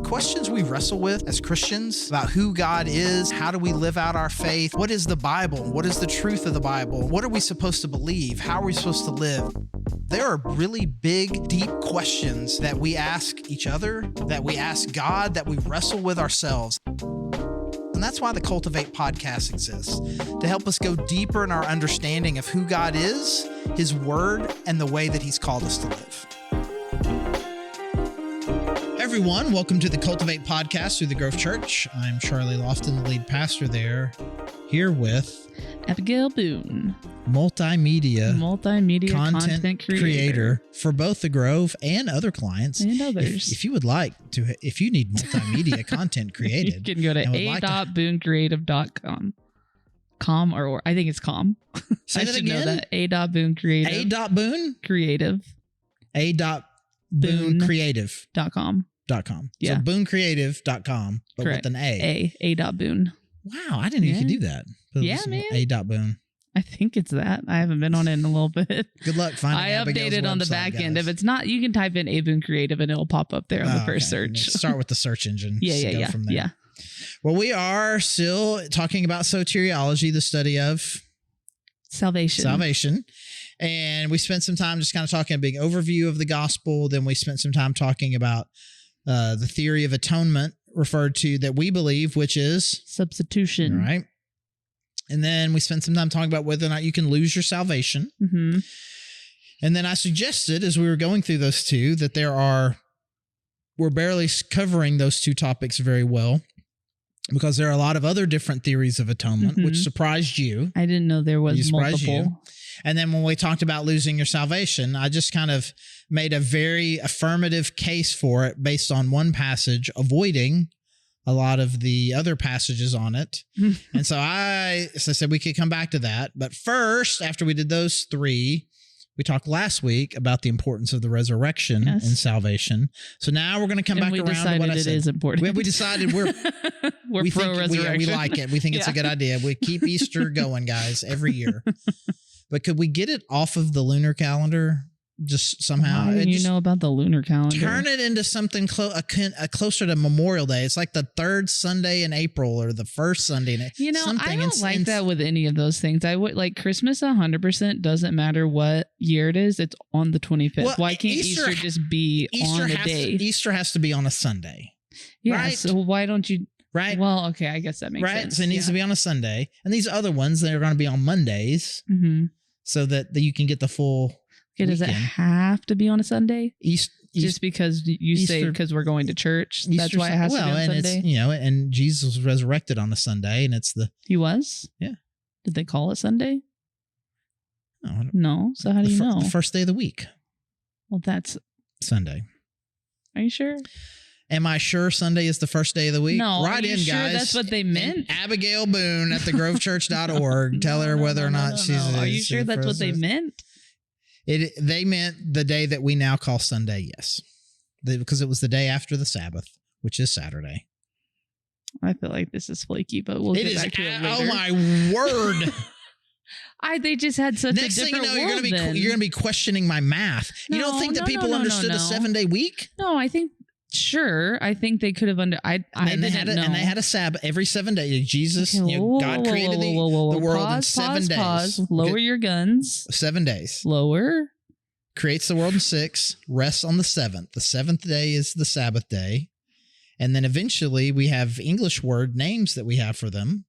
questions we wrestle with as Christians about who God is, how do we live out our faith, what is the Bible, what is the truth of the Bible, what are we supposed to believe, how are we supposed to live. There are really big, deep questions that we ask each other, that we ask God, that we wrestle with ourselves. And that's why the Cultivate Podcast exists, to help us go deeper in our understanding of who God is, His Word, and the way that He's called us to live. Hey everyone, welcome to the Cultivate Podcast through the Grove Church. I'm Charlie Lofton, the lead pastor there, here with Abigail Boone, multimedia content creator for both the Grove and other clients. And others. If you would like to, if you need multimedia content created, you can go to a.booncreative.com. Or I think it's com. Say I that should again? know that. A.Boone Creative. A.Boone.creative.com. Yeah. So boonecreative.com, but Correct. with an A. A.Boone. Wow, I didn't know you could do that. Yeah, man. A.Boone. I think it's that. I haven't been on it in a little bit. Good luck finding I Abigail's updated on the website, back end. guys. If it's not, you can type in A Boone Creative and it'll pop up there on the first search. Start with the search engine. Yeah. From there. Well, we are still talking about soteriology, the study of salvation. And we spent some time just kind of talking a big overview of the gospel. Then we spent some time talking about the theory of atonement referred to that we believe, which is substitution. Right. And then we spent some time talking about whether or not you can lose your salvation. Mm-hmm. And then I suggested, as we were going through those two, that we're barely covering those two topics very well because there are a lot of other different theories of atonement, which surprised you. I didn't know there was multiple. And then when we talked about losing your salvation, I just kind of made a very affirmative case for it based on one passage, avoiding a lot of the other passages on it. And so I said we could come back to that. But first, after we did those three, we talked last week about the importance of the resurrection and salvation. So now we're going to come back around to what I said. It is important. We decided we're pro-resurrection. We like it. We think it's a good idea. We keep Easter going, guys, every year. But could we get it off of the lunar calendar? Just somehow. How do you know about the lunar calendar? Turn it into something closer to Memorial Day. It's like the third Sunday in April or the first Sunday in April. I don't like that with any of those things. I would like Christmas 100% doesn't matter what year it is. It's on the 25th. Well, why can't Easter just be on the day? Easter has to be on a Sunday. Yeah. Right? So why don't you? Right. Well, okay. I guess that makes sense. Right. So it needs to be on a Sunday. And these other ones, they're going to be on Mondays so that you can get the full does it have to be on a Sunday? Just because you Easter, say because we're going to church, that's why it has to be on Sunday? It's, and Jesus was resurrected on a Sunday, and it's He was? Yeah. Did they call it Sunday? No. So how do you know? The first day of the week. Well, that's Sunday. Are you sure? Am I sure Sunday is the first day of the week? No. Right in, sure guys. That's what they meant? And Abigail Boone at thegrovechurch.org. Tell her whether or not she's... Are you sure that's what they meant? They meant the day that we now call Sunday, yes. Because it was the day after the Sabbath, which is Saturday. I feel like this is flaky, but we'll get back to it later. Oh, my word. They just had such Next a different thing you know, world you're going to be questioning my math. You don't think that people understood a 7-day week? No, I think... Sure, I think they could have And they had a Sabbath every 7 days. Jesus, God created the world in 7 days. Pause. Lower your guns. 7 days. Lower. Creates the world in 6. Rests on the 7th. The 7th day is the Sabbath day, and then eventually we have English word names that we have for them.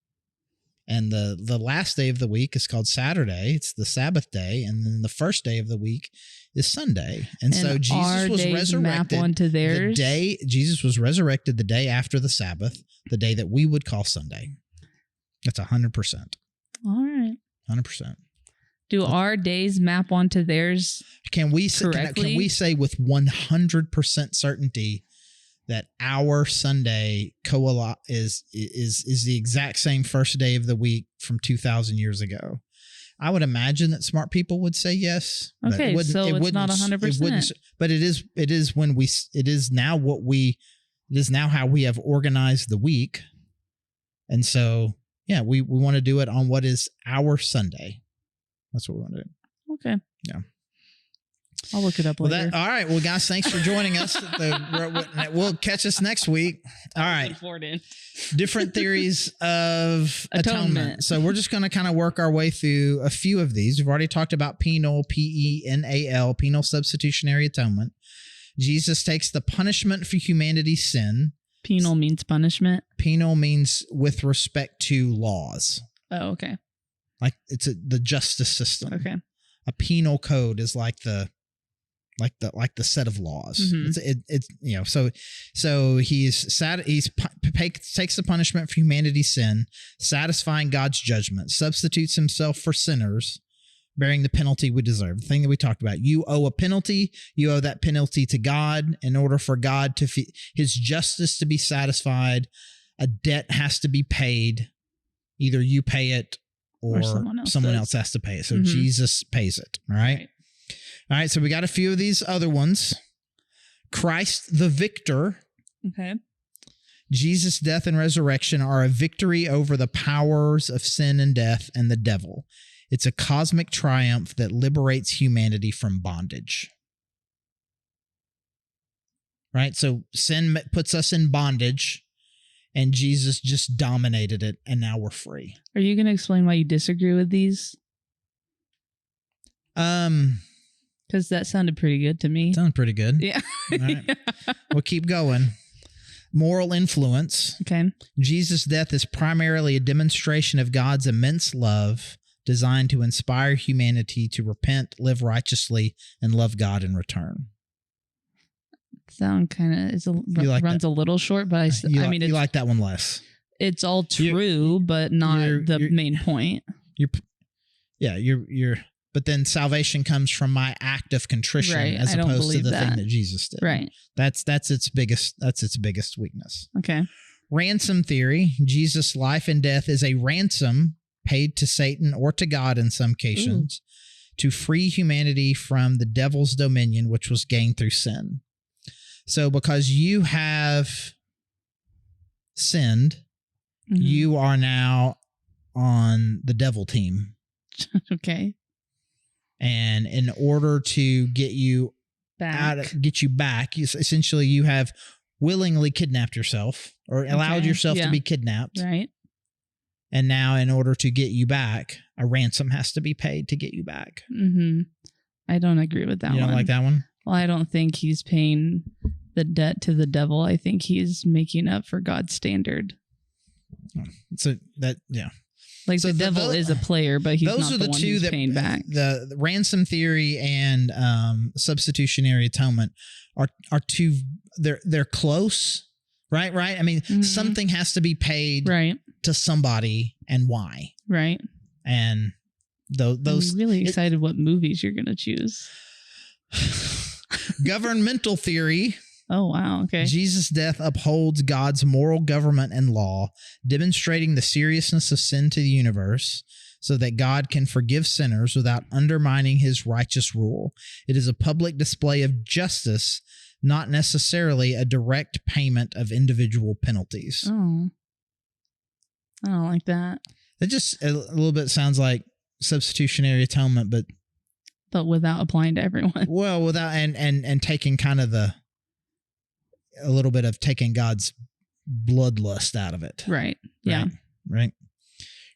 And the last day of the week is called Saturday. It's the Sabbath day, and then the first day of the week is Sunday. And so Jesus was resurrected. Map onto theirs? Jesus was resurrected the day after the Sabbath, the day that we would call Sunday. That's 100%. All right. 100%. Do our days map onto theirs? Can we say with 100% certainty that our Sunday is the exact same first day of the week from 2,000 years ago? I would imagine that smart people would say yes. Okay, so it's not 100%. But it is now how we have organized the week. And so, yeah, we want to do it on what is our Sunday. That's what we want to do. Okay. Yeah. I'll look it up later. All right. Well, guys, thanks for joining us. We'll catch us next week. All right. Different theories of atonement. So we're just going to kind of work our way through a few of these. We've already talked about penal, penal, penal substitutionary atonement. Jesus takes the punishment for humanity's sin. Penal means punishment. Penal means with respect to laws. Oh, okay. Like it's the justice system. Okay. A penal code is like the set of laws. Mm-hmm. So he takes the punishment for humanity's sin, satisfying God's judgment, substitutes himself for sinners, bearing the penalty we deserve. The thing that we talked about. You owe a penalty. You owe that penalty to God. In order for God to his justice to be satisfied, a debt has to be paid. Either you pay it or someone else has to pay it. So Jesus pays it. All right. All right. So we got a few of these other ones. Christ the victor. Okay. Jesus' death and resurrection are a victory over the powers of sin and death and the devil. It's a cosmic triumph that liberates humanity from bondage. Right? So sin puts us in bondage, and Jesus just dominated it, and now we're free. Are you going to explain why you disagree with these? Because that sounded pretty good to me. Sounded pretty good. Yeah. All right. We'll keep going. Moral influence. Okay. Jesus' death is primarily a demonstration of God's immense love, designed to inspire humanity to repent, live righteously, and love God in return. Sound kind of runs a little short, but I mean, you like that one less. It's all true, but not the main point. But then salvation comes from my act of contrition, as opposed to the thing that Jesus did. Right. That's its biggest weakness. Okay. Ransom theory. Jesus' life and death is a ransom paid to Satan or to God in some cases to free humanity from the devil's dominion, which was gained through sin. So because you have sinned, you are now on the devil team. Okay. And in order to get you back, essentially you have willingly kidnapped yourself or allowed yourself to be kidnapped. Right. And now in order to get you back, a ransom has to be paid to get you back. Mm-hmm. I don't agree with that one. You don't like that one? Well, I don't think he's paying the debt to the devil. I think he's making up for God's standard. Like the devil is a player, but he's not the one who's paying back. The ransom theory and substitutionary atonement are two. They're close, right? I mean, something has to be paid to somebody, and why? Right. And those. I'm really excited what movies you're going to choose. Governmental theory. Oh, wow. Okay. Jesus' death upholds God's moral government and law, demonstrating the seriousness of sin to the universe so that God can forgive sinners without undermining his righteous rule. It is a public display of justice, not necessarily a direct payment of individual penalties. Oh. I don't like that. It just a little bit sounds like substitutionary atonement, but without applying to everyone. Well, without and taking kind of a little bit of taking God's bloodlust out of it. Right. Yeah. Right.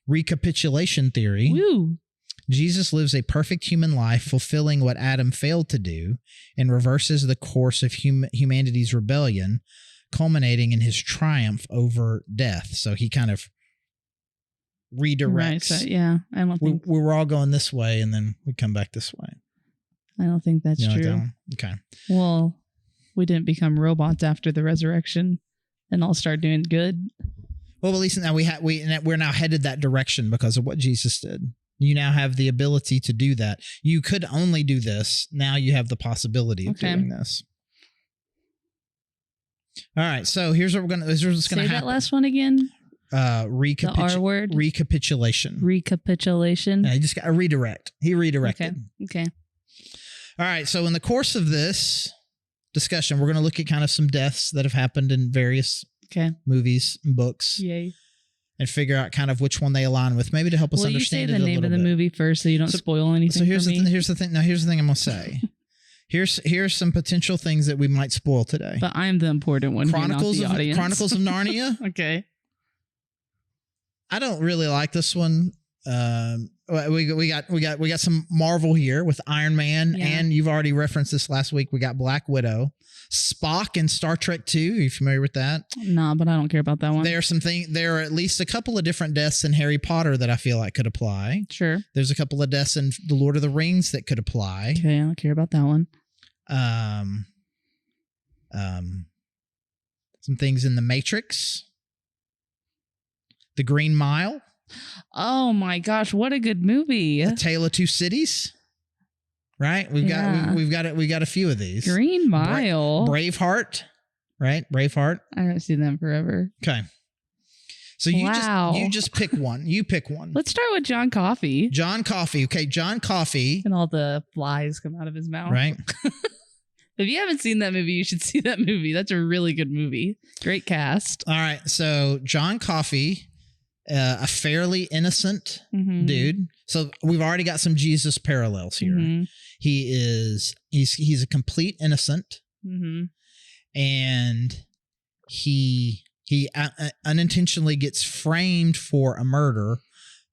Recapitulation theory. Woo. Jesus lives a perfect human life, fulfilling what Adam failed to do, and reverses the course of humanity's rebellion, culminating in his triumph over death. So he kind of redirects. Right, so, yeah. I don't think we were all going this way, and then we come back this way. I don't think that's true. Like that one? Okay. Well, we didn't become robots after the resurrection and all start doing good. Well, at least now we're now headed that direction because of what Jesus did. You now have the ability to do that. You could only do this. Now you have the possibility of doing this. All right. So here's what we're going to happen. Say that last one again. The R word. Recapitulation. Recapitulation. Yeah, you just got to redirect. He redirected. Okay. All right. So in the course of this discussion, we're going to look at kind of some deaths that have happened in various movies and books. Yay. And figure out kind of which one they align with, maybe to help us understand it a little bit. Will you say the name of the movie first so you don't spoil anything? So here's the thing. Now here's the thing I'm going to say. Here's some potential things that we might spoil today. But I'm the important one. Chronicles here, not the audience. Chronicles of Narnia. Okay. I don't really like this one. We got some Marvel here with Iron Man, and you've already referenced this last week. We got Black Widow, Spock in Star Trek 2. Are you familiar with that? Nah, but I don't care about that one. There are at least a couple of different deaths in Harry Potter that I feel like could apply. Sure. There's a couple of deaths in The Lord of the Rings that could apply. Okay, I don't care about that one. Some things in The Matrix, The Green Mile. Oh my gosh, what a good movie! A Tale of Two Cities. Right, we've got a few of these. Green Mile, Braveheart, right? Braveheart. I haven't seen them forever. Okay, so you just pick one. You pick one. Let's start with John Coffey. John Coffey. Okay, John Coffey. And all the flies come out of his mouth. Right. If you haven't seen that movie, you should see that movie. That's a really good movie. Great cast. All right, so John Coffey. A fairly innocent dude. So we've already got some Jesus parallels here. Mm-hmm. He's a complete innocent, and he unintentionally gets framed for a murder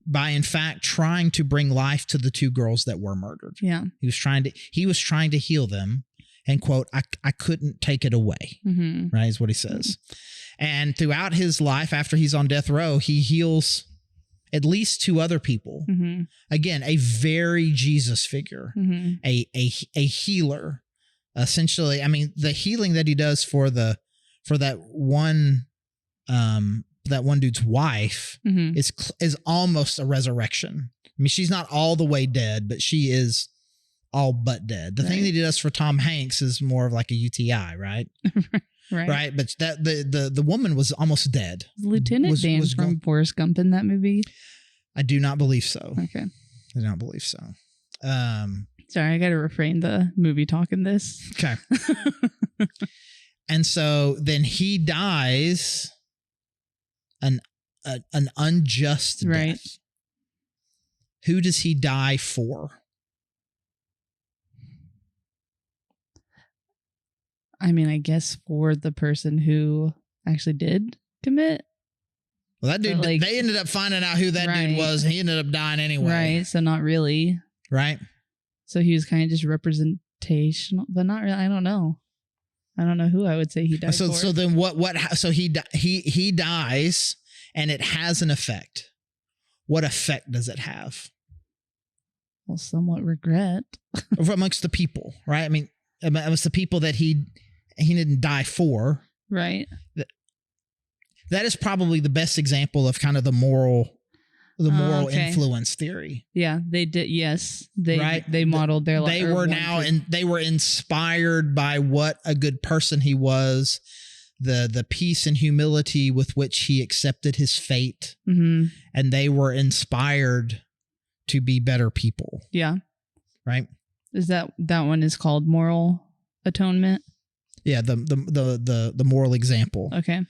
by, in fact, trying to bring life to the two girls that were murdered. Yeah, he was trying to heal them, and quote, I couldn't take it away. Right, is what he says. And throughout his life, after he's on death row, he heals at least two other people. Again, a very Jesus figure, a healer. Essentially, I mean, the healing that he does for that one dude's wife is almost a resurrection. I mean, she's not all the way dead, but she is all but dead. The thing that he does for Tom Hanks is more of like a UTI, right? Right, but that the woman was almost dead. Lieutenant Dan from Forrest Gump in that movie? I do not believe so. Okay, I do not believe so. Sorry, I got to refrain the movie talk in this. Okay. And so then he dies an unjust death. Who does he die for? I mean, I guess for the person who actually did commit. Well, that dude, they ended up finding out who that dude was, and he ended up dying anyway. Right, so not really. Right. So he was kind of just representational, but not really. I don't know. I don't know who I would say he died for. So then what? So he dies, and it has an effect. What effect does it have? Well, somewhat regret. Amongst the people, right? I mean, amongst the people that he didn't die for. Right. That is probably the best example of kind of the moral influence theory. Yeah, they did. Yes, they modeled their life. They were inspired by what a good person he was, the peace and humility with which he accepted his fate, and they were inspired to be better people. Yeah. Right. Is that one is called moral atonement? Yeah, the moral example. Okay.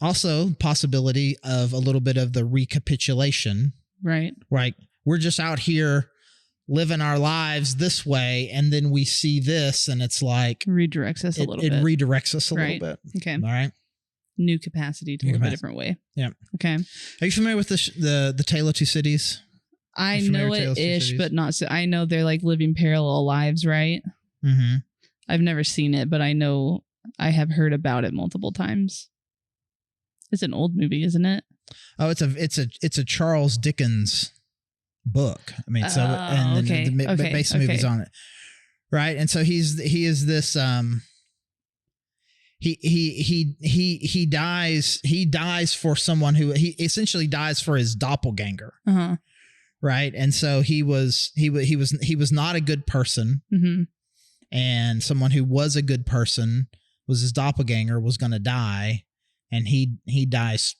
Also, possibility of a little bit of the recapitulation. Right. Right. We're just out here living our lives this way, and then we see this, and it's like redirects us a little bit. It redirects us a little bit. Okay. All right. New capacity to live a different way. Yeah. Okay. Are you familiar with the Tale of Two Cities? I know it ish, but not so. I know they're like living parallel lives, right? Mm-hmm. I've never seen it, but I know I have heard about it multiple times. It's an old movie, isn't it? Oh, it's a Charles Dickens book. I mean, the base movie's on it, right? And so he dies for someone who he essentially dies for his doppelganger. Right. And so he was not a good person. And someone who was a good person was his doppelganger was going to die, and he dies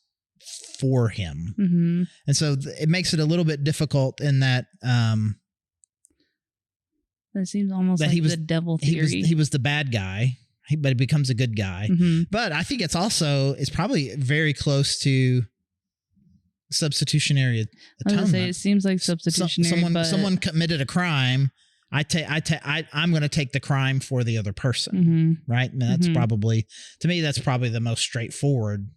for him. And so it makes it a little bit difficult in that that seems almost like the devil theory. He was the bad guy, but he becomes a good guy. But I think it's probably very close to substitutionary atonement. I was gonna say, it seems like substitutionary. Someone committed a crime. I'm going to take the crime for the other person, right? And that's probably, to me, that's probably the most straightforward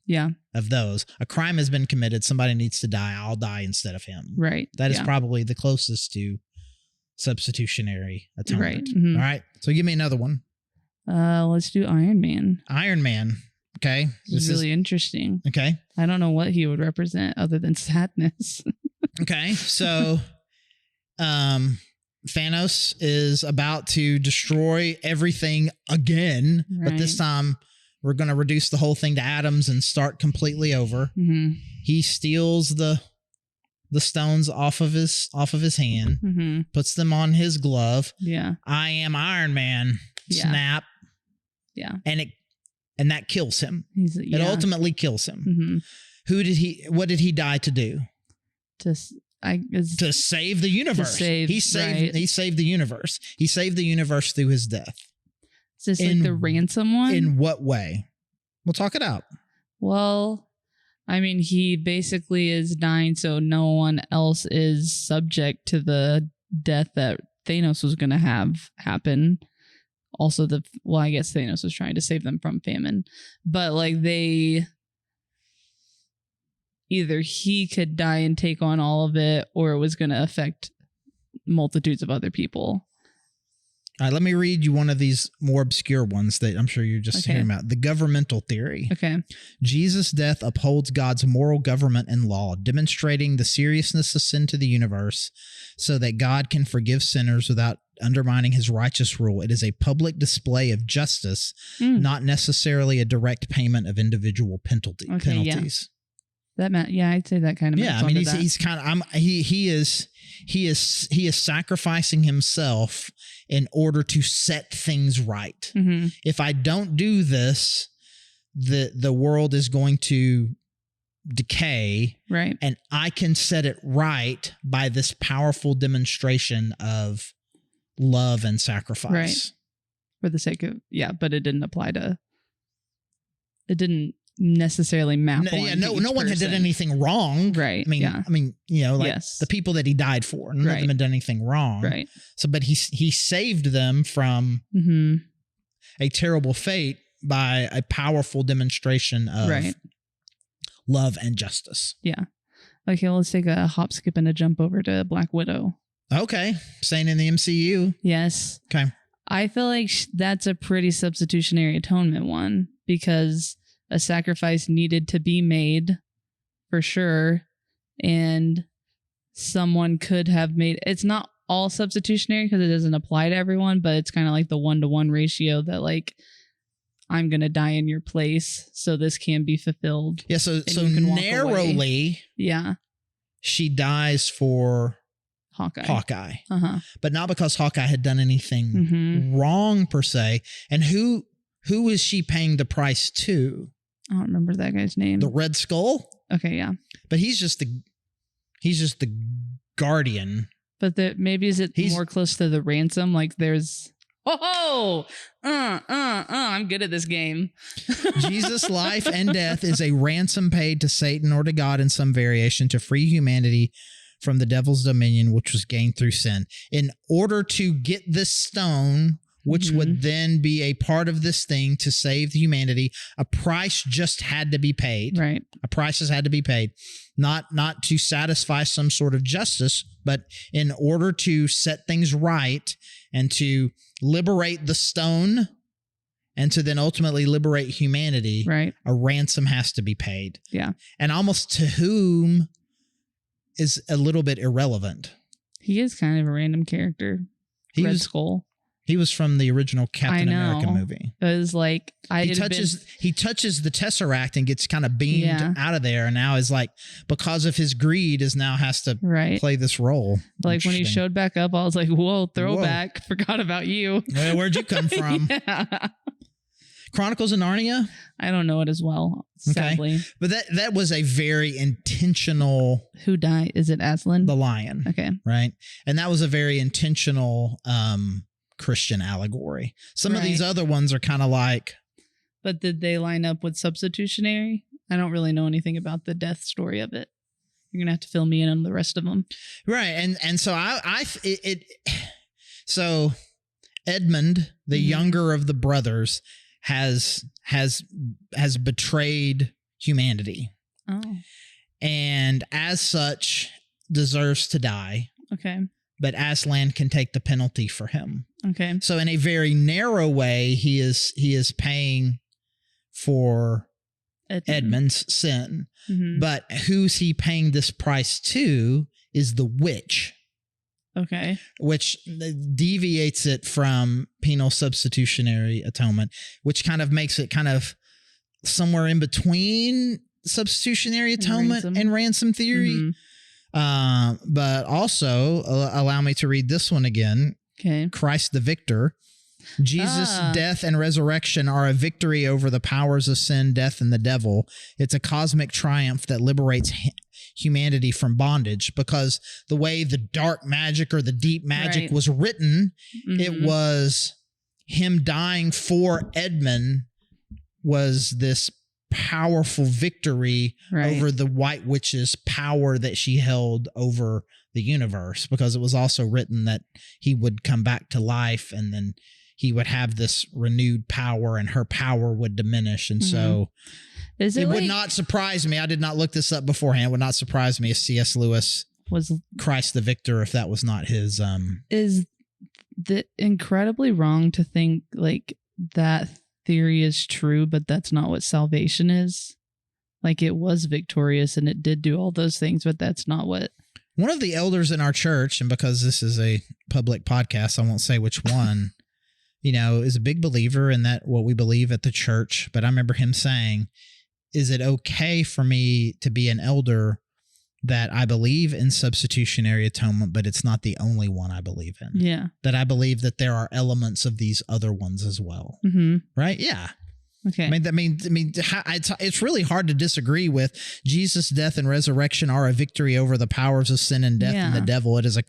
of those. A crime has been committed. Somebody needs to die. I'll die instead of him. Right. That is probably the closest to substitutionary atonement. Right. All right. So give me another one. Let's do Iron Man. Iron Man. Okay. This is really interesting. Okay. I don't know what he would represent other than sadness. Okay. So, Thanos is about to destroy everything again, but this time we're going to reduce the whole thing to atoms and start completely over. He steals the stones off of his hand, puts them on his glove. I am Iron Man. Snap. And that kills him. It ultimately kills him. What did he die to do? To save the universe. He saved the universe. He saved the universe through his death. Is this like the ransom one? In what way? We'll talk it out. Well, I mean, he basically is dying so no one else is subject to the death that Thanos was going to have happen. Also, I guess Thanos was trying to save them from famine. But like either he could die and take on all of it, or it was going to affect multitudes of other people. All right, let me read you one of these more obscure ones that I'm sure you're just hearing about. The governmental theory. Okay. Jesus' death upholds God's moral government and law, demonstrating the seriousness of sin to the universe so that God can forgive sinners without undermining his righteous rule. It is a public display of justice, not necessarily a direct payment of individual penalties. I'd say that kind of. Yeah, I mean, he's kind of. He is sacrificing himself in order to set things right. If I don't do this, the world is going to decay, right? And I can set it right by this powerful demonstration of love and sacrifice, right? For the sake of but it didn't apply to. It didn't necessarily map. No one had done anything wrong, right? I mean, the people that he died for, none of them had done anything wrong, right? So, but he saved them from a terrible fate by a powerful demonstration of love and justice. Yeah. Okay, let's take a hop, skip, and a jump over to Black Widow. Okay, staying in the MCU. Yes. Okay. I feel like that's a pretty substitutionary atonement one, because a sacrifice needed to be made for sure. And someone could have made, it's not all substitutionary because it doesn't apply to everyone, but it's kind of like the 1-to-1 ratio that like, I'm going to die in your place so this can be fulfilled. Yeah. So narrowly, she dies for Hawkeye. But not because Hawkeye had done anything wrong per se. And who is she paying the price to? I don't remember that guy's name. The Red Skull? Okay, yeah. But he's just the guardian. But maybe is it more close to the ransom? Like there's I'm good at this game. Jesus' life and death is a ransom paid to Satan or to God in some variation to free humanity from the devil's dominion, which was gained through sin. In order to get this stone, which would then be a part of this thing to save humanity, a price just had to be paid. Right. A price has had to be paid, not to satisfy some sort of justice, but in order to set things right and to liberate the stone and to then ultimately liberate humanity, right, a ransom has to be paid. Yeah. And almost to whom is a little bit irrelevant. He is kind of a random character. Red Skull. He was from the original Captain America movie. It was like he touches the Tesseract and gets kind of beamed out of there, and now is like, because of his greed, has to play this role. Like when he showed back up, I was like, "Whoa, throwback! Whoa. Forgot about you. Where'd you come from?" Chronicles of Narnia. I don't know it as well, sadly. But that was a very intentional. Who died? Is it Aslan? The lion. Okay. Right, and that was a very intentional Christian allegory. Some of these other ones are kind of like. But did they line up with substitutionary? I don't really know anything about the death story of it. You're gonna have to fill me in on the rest of them. Right, and so So Edmund, the younger of the brothers, has betrayed humanity. Oh. And as such deserves to die. Okay. But Aslan can take the penalty for him. Okay. So in a very narrow way, he is paying for Edmund's sin. Mm-hmm. But who's he paying this price to is the witch. Okay. Which deviates it from penal substitutionary atonement, which kind of makes it kind of somewhere in between substitutionary atonement and ransom theory. Mm-hmm. But also allow me to read this one again. Okay. Christ the victor. Jesus' death and resurrection are a victory over the powers of sin, death, and the devil. It's a cosmic triumph that liberates humanity from bondage, because the way the dark magic or the deep magic was written, it was him dying for Edmund was this powerful victory over the White Witch's power that she held over the universe, because it was also written that he would come back to life and then he would have this renewed power and her power would diminish. And so it would not surprise me. I did not look this up beforehand. It would not surprise me if C.S. Lewis was Christ the victor, if that was not his. Is the incredibly wrong to think like that theory is true, but that's not what salvation is? Like, it was victorious and it did do all those things, but that's not what. One of the elders in our church, and because this is a public podcast, I won't say which one, is a big believer in that, what we believe at the church. But I remember him saying, is it okay for me to be an elder that I believe in substitutionary atonement, but it's not the only one I believe in? Yeah. That I believe that there are elements of these other ones as well. Mm-hmm. Right? Yeah. Okay. It's really hard to disagree with Jesus' death and resurrection are a victory over the powers of sin and death and the devil. It is a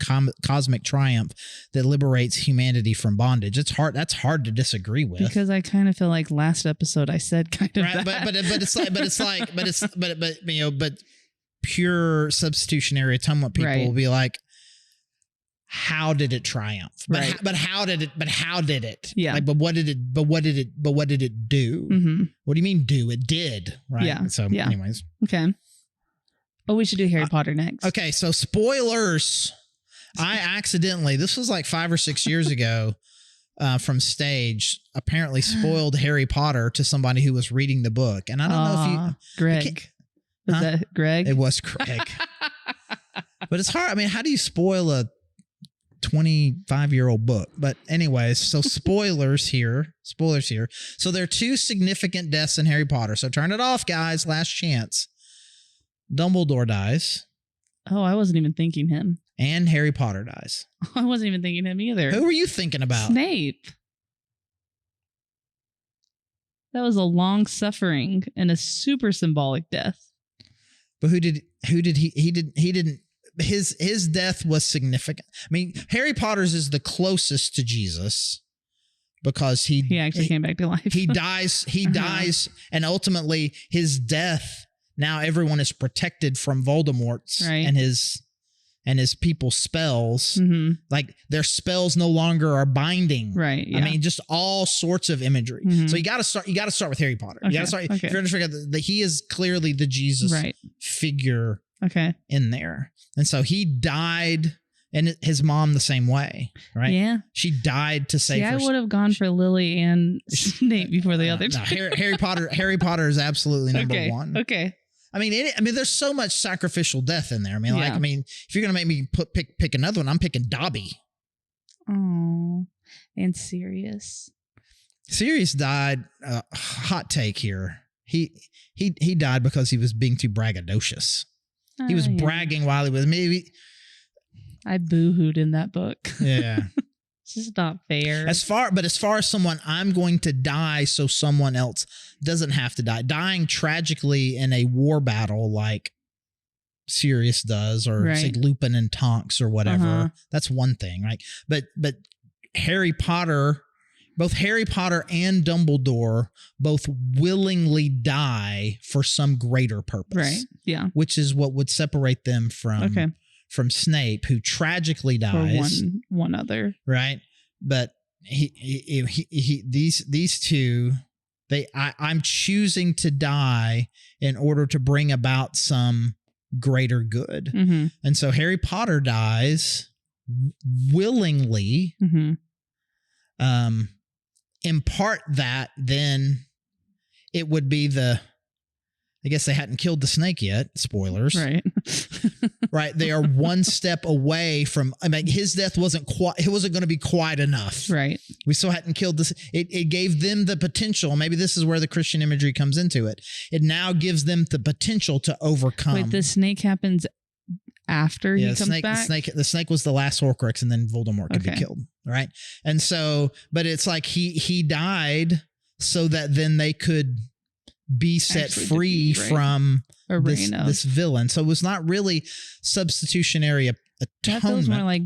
cosmic triumph that liberates humanity from bondage. It's hard. That's hard to disagree with, because I kind of feel like last episode I said kind of that. But pure substitutionary atonement people will be like, how did it triumph? But how did it? Yeah. Like, but what did it do? Mm-hmm. What do you mean do? It did, right? Yeah. So anyways. Okay. Oh, we should do Harry Potter next. Okay. So spoilers. I accidentally, this was like 5 or 6 years ago, from stage, apparently spoiled Harry Potter to somebody who was reading the book. And I don't know if you. Greg. Was that Greg? It was Greg. But it's hard. I mean, how do you spoil a 25-year-old book? But anyways, so spoilers here. So there are 2 significant deaths in Harry Potter. So turn it off, guys. Last chance. Dumbledore dies. Oh, I wasn't even thinking him. And Harry Potter dies. I wasn't even thinking him either. Who were you thinking about? Snape. That was a long suffering and a super symbolic death. But who did he didn't. His death was significant. I mean, Harry Potter's is the closest to Jesus because he actually came back to life. He dies, dies, and ultimately his death. Now everyone is protected from Voldemort's and his people's spells. Mm-hmm. Like, their spells no longer are binding. Right. Yeah. I mean, just all sorts of imagery. Mm-hmm. So you got to start with Harry Potter. Okay. You got to start. If you're going to figure out that he is clearly the Jesus figure. Okay. In there. And so he died, and his mom the same way, right? Yeah. She died to save her. I would have gone for Lily and Snape before the other two. Harry Potter is absolutely number one. Okay. I mean, there's so much sacrificial death in there. I mean, if you're going to make me pick another one, I'm picking Dobby. Oh, and Sirius. Sirius died, hot take here. He died because he was being too braggadocious. He was bragging while he was maybe. I boo-hooed in that book. Yeah. It's just not fair. As far as someone, I'm going to die so someone else doesn't have to die. Dying tragically in a war battle like Sirius does, or say Lupin and Tonks or whatever. That's one thing, right? But Harry Potter, both Harry Potter and Dumbledore both willingly die for some greater purpose. Right. Yeah. Which is what would separate them from Snape, who tragically dies. For one other. Right. but these two, I'm choosing to die in order to bring about some greater good. Mm-hmm. And so Harry Potter dies willingly. Mm-hmm. In part that then it would be I guess they hadn't killed the snake yet. Spoilers. Right. Right. They are one step away from, I mean, his death wasn't going to be quite enough. Right. We still hadn't killed this. It gave them the potential. Maybe this is where the Christian imagery comes into it. It now gives them the potential to overcome. Wait, the snake happens after he comes back? The snake was the last Horcrux, and then Voldemort could be killed. Right. And so, but it's like he died so that then they could be set free from this villain. So it was not really substitutionary atonement. That feels more like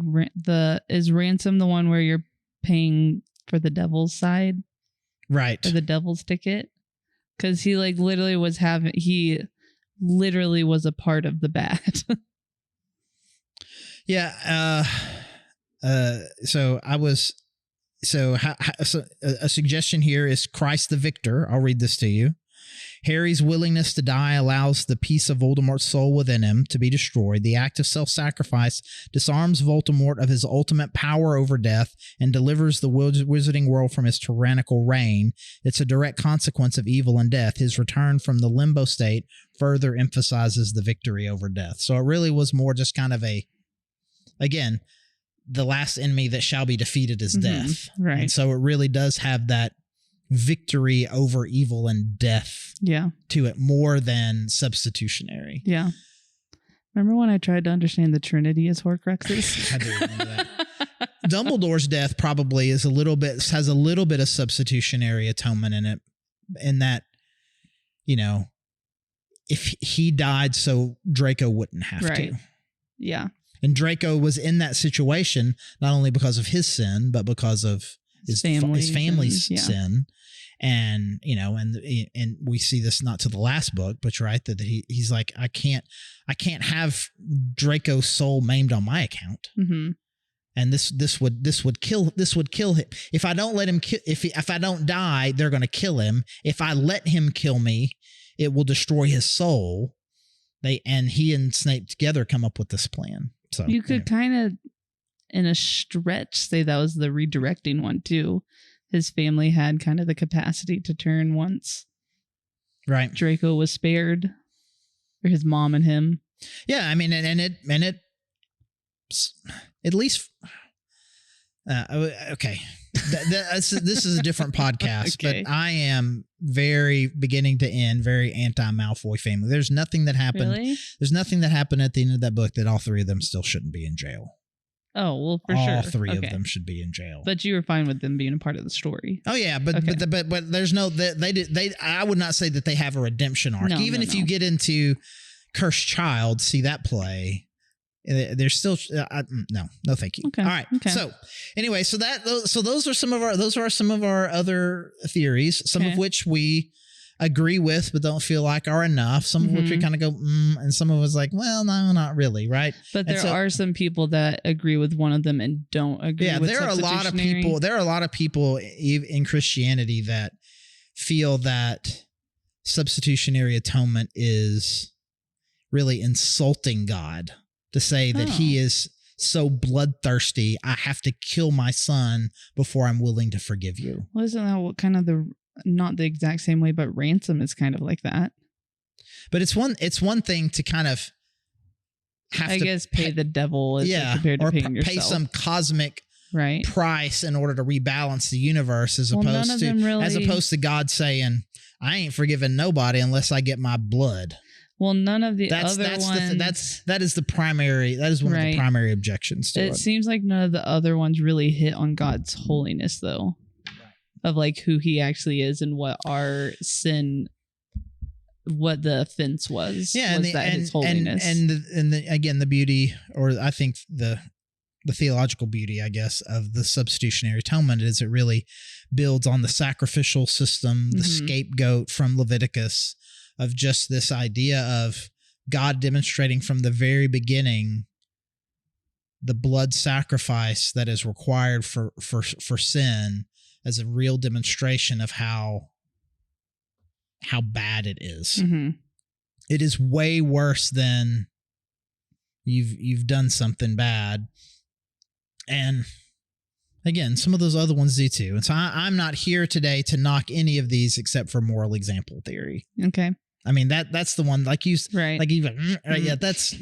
is Ransom the one where you're paying for the devil's side? Right. Or the devil's ticket? Because he literally was a part of the bad. Yeah. So a suggestion here is Christ the victor. I'll read this to you. Harry's willingness to die allows the piece of Voldemort's soul within him to be destroyed. The act of self-sacrifice disarms Voldemort of his ultimate power over death and delivers the wizarding world from his tyrannical reign. It's a direct consequence of evil and death. His return from the limbo state further emphasizes the victory over death. So it really was more just kind of again, the last enemy that shall be defeated is death. Right. And so it really does have that victory over evil and death to it more than substitutionary. Yeah. Remember when I tried to understand the Trinity as Horcruxes? I do remember that. Dumbledore's death probably has a little bit of substitutionary atonement in it, in that, if he died so Draco wouldn't have to. Yeah. And Draco was in that situation not only because of his sin, but because of his family's sin. And, and we see this not to the last book, but right, that he's like, I can't have Draco's soul maimed on my account. Mm-hmm. And this would kill him. If I don't let him if I don't die, they're going to kill him. If I let him kill me, it will destroy his soul. And he and Snape together come up with this plan. So you could kind of, in a stretch, say that was the redirecting one too. His family had kind of the capacity to turn once Draco was spared, or his mom and him. Yeah, I mean, and it at least okay. This is a different podcast, but I am very beginning to end very anti-Malfoy family. There's nothing that happened. Really? There's nothing that happened at the end of that book that all three of them still shouldn't be in jail. Oh, well, for sure. All three of them should be in jail. But you were fine with them being a part of the story. Oh yeah, but there's no I would not say that they have a redemption arc. Even if you get into Cursed Child, see that play, there's still no thank you. Okay. All right. Okay. So anyway, those are some of our other theories, some of which we agree with but don't feel like are enough, some of which we kind of go and some of us like, well, no, not really, right? But there are some people that agree with one of them and don't agree with there are a lot of people in Christianity that feel that substitutionary atonement is really insulting God, to say that he is so bloodthirsty, I have to kill my son before I'm willing to forgive you. Well, isn't that what kind of not the exact same way, but Ransom is kind of like that. But it's one thing to kind of have to pay the devil compared to paying yourself. Pay some cosmic price in order to rebalance the universe, as opposed to God saying, I ain't forgiving nobody unless I get my blood. Well, none of the other ones. That is one of the primary objections to it. It seems like none of the other ones really hit on God's holiness, though, of like who he actually is and what our sin, what the offense was. Yeah, his holiness, and again the beauty, or I think the theological beauty, I guess, of the substitutionary atonement is it really builds on the sacrificial system, the scapegoat from Leviticus, of just this idea of God demonstrating from the very beginning the blood sacrifice that is required for sin as a real demonstration of how bad it is. Mm-hmm. It is way worse than you've done something bad. And again, some of those other ones do too. And so I'm not here today to knock any of these except for moral example theory. Okay. I mean, that's the one, like you, right. like even, yeah, that's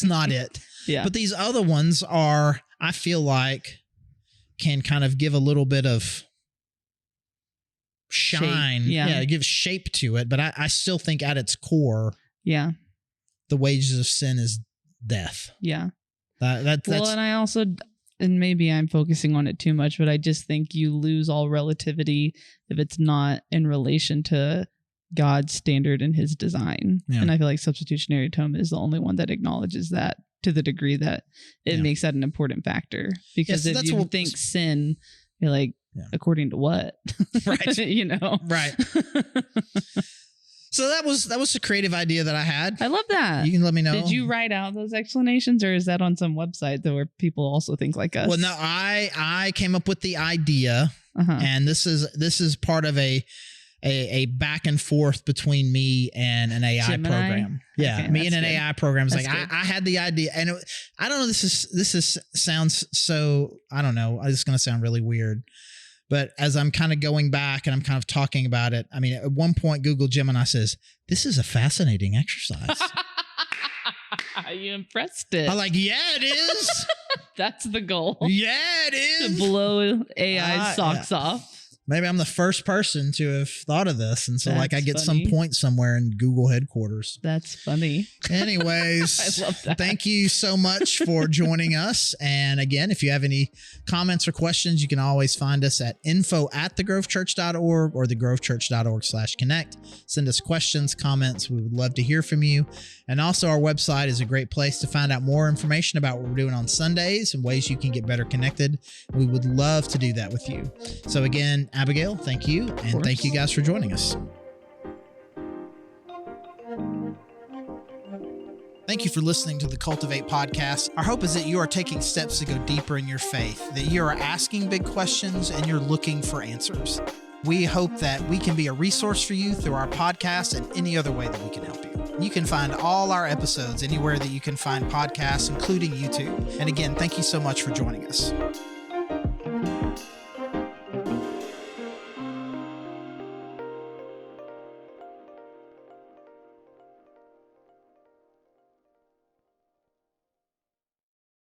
not it. Yeah. But these other ones are, I feel like, can kind of give a little bit of shine. Shape. Yeah. Give shape to it. But I still think at its core, yeah, the wages of sin is death. Yeah. That's and I also, and maybe I'm focusing on it too much, but I just think you lose all relativity if it's not in relation to God's standard and his design. Yeah. And I feel like substitutionary atonement is the only one that acknowledges that to the degree that it makes that an important factor. Because if you think sin, you're like, according to what? Right. You know? Right. So that was a creative idea that I had. I love that. You can let me know. Did you write out those explanations, or is that on some website that where people also think like us? Well, no, I came up with the idea, and this is part of a back and forth between me and an AI Gemini? program. Yeah, okay, me and an AI program. It's like I had the idea, and I don't know. This sounds so, I don't know. It's going to sound really weird. But as I'm kind of going back and I'm kind of talking about it, I mean, at one point, Google Gemini says, "This is a fascinating exercise." You impressed it. I'm like, yeah, it is. That's the goal. Yeah, it is. To blow AI's socks off. Maybe I'm the first person to have thought of this. And so I get funny. some point somewhere in Google headquarters. That's funny. Anyways, I love that. Thank you so much for joining us. And again, if you have any comments or questions, you can always find us at info@thegrovechurch.org or thegrovechurch.org/connect. Send us questions, comments. We would love to hear from you. And also our website is a great place to find out more information about what we're doing on Sundays and ways you can get better connected. We would love to do that with you. So again, Abigail, thank you. And thank you guys for joining us. Thank you for listening to the Cultivate Podcast. Our hope is that you are taking steps to go deeper in your faith, that you are asking big questions and you're looking for answers. We hope that we can be a resource for you through our podcast and any other way that we can help you. You can find all our episodes anywhere that you can find podcasts, including YouTube. And again, thank you so much for joining us.